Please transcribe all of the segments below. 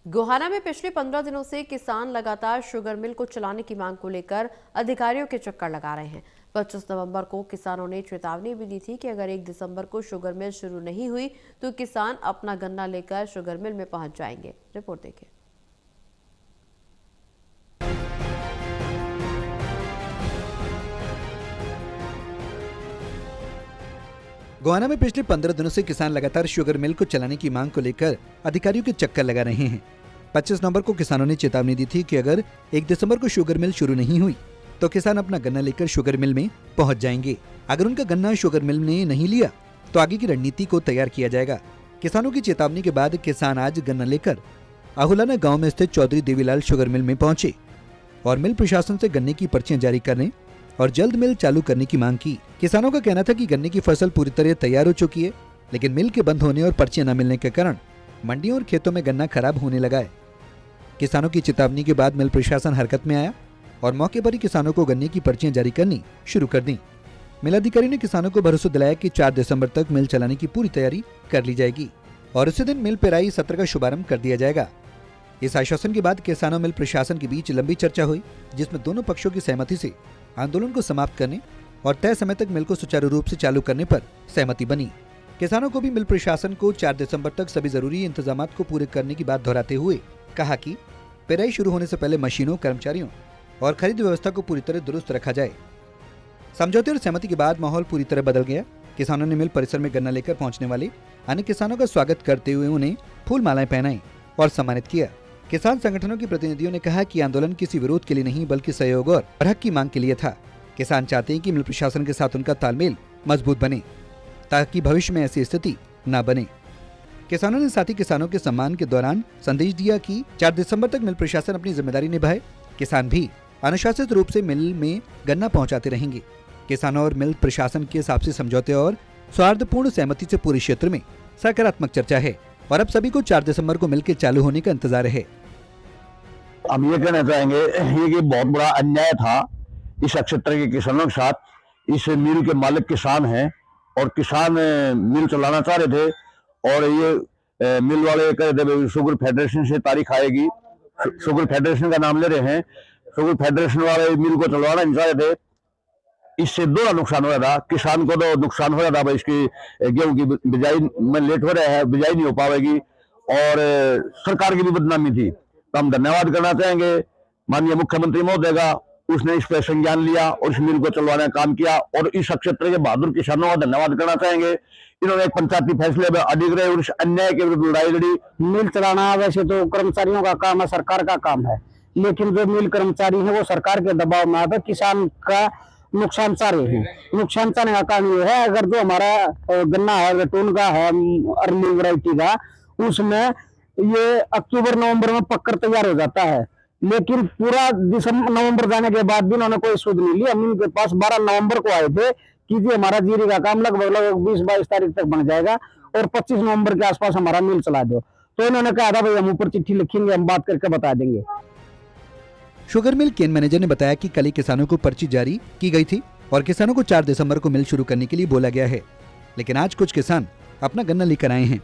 गोहाना में पिछले 15 दिनों से किसान लगातार शुगर मिल को चलाने की मांग को लेकर अधिकारियों के चक्कर लगा रहे हैं। 25 नवंबर को किसानों ने चेतावनी भी दी थी कि अगर 1 दिसंबर को शुगर मिल शुरू नहीं हुई तो किसान अपना गन्ना लेकर शुगर मिल में पहुंच जाएंगे। रिपोर्ट देखिए। गोहाना में पिछले 15 दिनों से किसान लगातार शुगर मिल को चलाने की मांग को लेकर अधिकारियों के चक्कर लगा रहे हैं। 25 नवंबर को किसानों ने चेतावनी दी थी कि अगर 1 दिसंबर को शुगर मिल शुरू नहीं हुई तो किसान अपना गन्ना लेकर शुगर मिल में पहुंच जाएंगे। अगर उनका गन्ना शुगर मिल ने नहीं लिया तो आगे की रणनीति को तैयार किया जाएगा। किसानों की चेतावनी के बाद किसान आज गन्ना लेकर आहुलाना गाँव में स्थित चौधरी देवीलाल शुगर मिल में पहुंचे और मिल प्रशासन से गन्ने की पर्चियां जारी करने और जल्द मिल चालू करने की मांग की। किसानों का कहना था कि गन्ने की फसल पूरी तरह तैयार हो चुकी है, लेकिन मिल के बंद होने और पर्चियां न मिलने के कारण मंडियों और खेतों में गन्ना खराब होने लगा है। किसानों की चेतावनी के बाद मिल प्रशासन हरकत में आया और मौके पर ही किसानों को गन्ने की पर्चियां जारी करनी शुरू कर दी। मिल अधिकारी ने किसानों को भरोसा दिलाया कि 4 दिसंबर तक मिल चलाने की पूरी तैयारी कर ली जाएगी और उसी दिन मिल पेराई सत्र का शुभारंभ कर दिया जाएगा। इस आश्वासन के बाद किसानों मिल प्रशासन के बीच लंबी चर्चा हुई, जिसमें दोनों पक्षों की सहमति से आंदोलन को समाप्त करने और तय समय तक मिल को सुचारू रूप से चालू करने पर सहमति बनी। किसानों को भी मिल प्रशासन को 4 दिसंबर तक सभी जरूरी इंतजामात को पूरे करने की बात दोहराते हुए कहा कि पेराई शुरू होने से पहले मशीनों, कर्मचारियों और खरीद व्यवस्था को पूरी तरह दुरुस्त रखा जाए। समझौते और सहमति के बाद माहौल पूरी तरह बदल गया। किसानों ने मिल परिसर में गन्ना लेकर पहुंचने वाले अन्य किसानों का स्वागत करते हुए उन्हें फूल मालाएं पहनाई और सम्मानित किया। किसान संगठनों के प्रतिनिधियों ने कहा कि आंदोलन किसी विरोध के लिए नहीं बल्कि सहयोग और हक की मांग के लिए था। किसान चाहते हैं कि मिल प्रशासन के साथ उनका तालमेल मजबूत बने ताकि भविष्य में ऐसी स्थिति न बने। किसानों ने साथ ही किसानों के सम्मान के दौरान संदेश दिया कि 4 दिसंबर तक मिल प्रशासन अपनी जिम्मेदारी निभाए। किसान भी अनुशासित रूप से मिल में गन्ना पहुंचाते रहेंगे। किसानों और मिल प्रशासन के आपसी समझौते और सौहार्दपूर्ण सहमति से पूरे क्षेत्र में सकारात्मक चर्चा है और अब सभी को 4 दिसंबर को मिल के चालू होने का इंतजार है। हम ये कहना चाहेंगे ये कि बहुत बड़ा अन्याय था इस क्षेत्र के किसानों के साथ। इस मिल के मालिक किसान हैं और किसान मिल चलाना चाह रहे थे और ये मिल वाले कह रहे थे शुगर फेडरेशन से तारीख आएगी। शुगर फेडरेशन का नाम ले रहे हैं। शुगर फेडरेशन वाले मिल को चलवाना नहीं चाह रहे थे। इससे दो नुकसान हो रहा था। किसान को तो नुकसान हो रहा था, भाई इसकी गेहूं की बिजाई में लेट हो रहा है, बिजाई नहीं हो पाएगी और सरकार की भी बदनामी थी। तो हम धन्यवाद करना चाहेंगे माननीय मुख्यमंत्री महोदय का, उसने इस पर संज्ञान लिया और इस मिल को चलवाने का काम किया और इस क्षेत्र के बहादुर किसानों का धन्यवाद करना चाहेंगे। इन्होंने एक पंचायती फैसले में अडिग रहे और इस अन्याय के विरुद्ध लड़ाई लड़ी। मिल चलाना वैसे तो कर्मचारियों का काम है, सरकार का काम है, लेकिन जो मिल कर्मचारी है वो सरकार के दबाव में आकर किसान का नुकसान चाह रहे हैं। नुकसान चाहने का कारण ये है, अगर जो हमारा गन्ना है रेटून का है, अर्ली वैरायटी का, उसमें ये अक्टूबर नवंबर में पककर तैयार हो जाता है, लेकिन पूरा दिसंबर नवंबर जाने के बाद भी उन्होंने कोई सूद नहीं लिया। हम इनके पास 12 नवंबर को आए थे कि जी हमारा जीरी का काम लगभग 20-22 तारीख तक बन जाएगा और 25 नवंबर के आसपास हमारा मिल चला दो। तो इन्होंने कहा था भाई हम ऊपर चिट्ठी लिखेंगे, हम बात करके बता देंगे। शुगर मिल केन मैनेजर ने बताया कि कल ही किसानों को पर्ची जारी की गई थी और किसानों को 4 दिसंबर को मिल शुरू करने के लिए बोला गया है, लेकिन आज कुछ किसान अपना गन्ना लेकर आए हैं।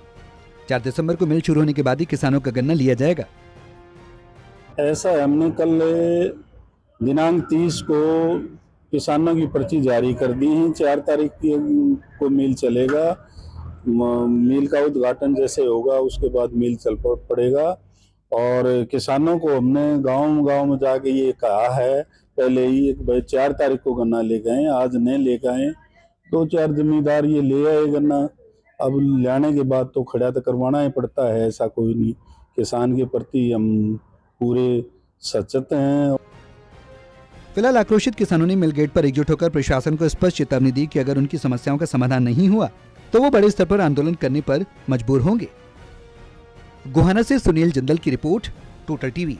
4 दिसंबर को मिल शुरू होने के बाद ही किसानों का गन्ना लिया जाएगा। ऐसा हमने कल दिनांक 30 को किसानों की पर्ची जारी कर दी है। 4 तारीख को मिल चलेगा। मिल का उद्घाटन जैसे होगा उसके बाद मिल चल पड़ेगा और किसानों को हमने गांव में जाके ये कहा है पहले ही भाई 4 तारीख को गन्ना ले गए, आज नहीं ले गए। 2-4 जमींदार ये ले आए गन्ना, अब लाने के बाद तो खड़ा तो करवाना ही पड़ता है, ऐसा कोई नहीं। किसान के प्रति हम पूरे सचेत हैं। फिलहाल आक्रोशित किसानों ने मिल गेट पर एकजुट होकर प्रशासन को स्पष्ट चेतावनी दी कि अगर उनकी समस्याओं का समाधान नहीं हुआ तो वो बड़े स्तर पर आंदोलन करने पर मजबूर होंगे। गोहाना से सुनील जिंदल की रिपोर्ट, टोटल टीवी।